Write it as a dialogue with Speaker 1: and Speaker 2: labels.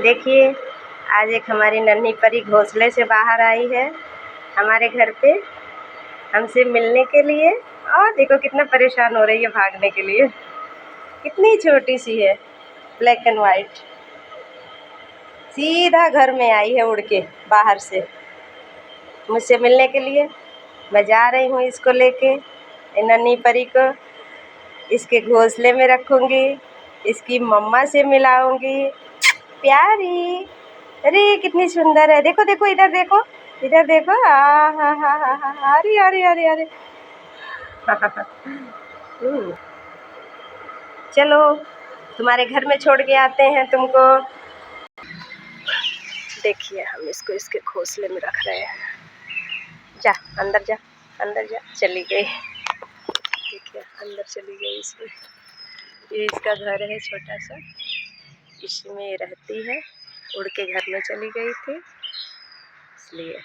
Speaker 1: देखिए, आज एक हमारी नन्ही परी घोंसले से बाहर आई है हमारे घर पे हमसे मिलने के लिए। और देखो कितना परेशान हो रही है भागने के लिए। कितनी छोटी सी है, ब्लैक एंड वाइट। सीधा घर में आई है उड़ के बाहर से मुझसे मिलने के लिए। मैं जा रही हूँ इसको लेके, नन्ही परी को इसके घोंसले में रखूँगी, इसकी मम्मा से मिलाऊंगी। प्यारी, अरे कितनी सुंदर है। देखो देखो, इधर देखो, इधर देखो। आ हा हा हा हा, अरे अरे अरे अरे। चलो तुम्हारे घर में छोड़ के आते हैं तुमको। देखिए हम इसको इसके घोंसले में रख रहे हैं। जा अंदर जा, अंदर जा। चली गई, देखिए अंदर चली गई इसमें। ये इसका घर है छोटा सा, इसी में रहती है। उड़ के घर में चली गई थी इसलिए।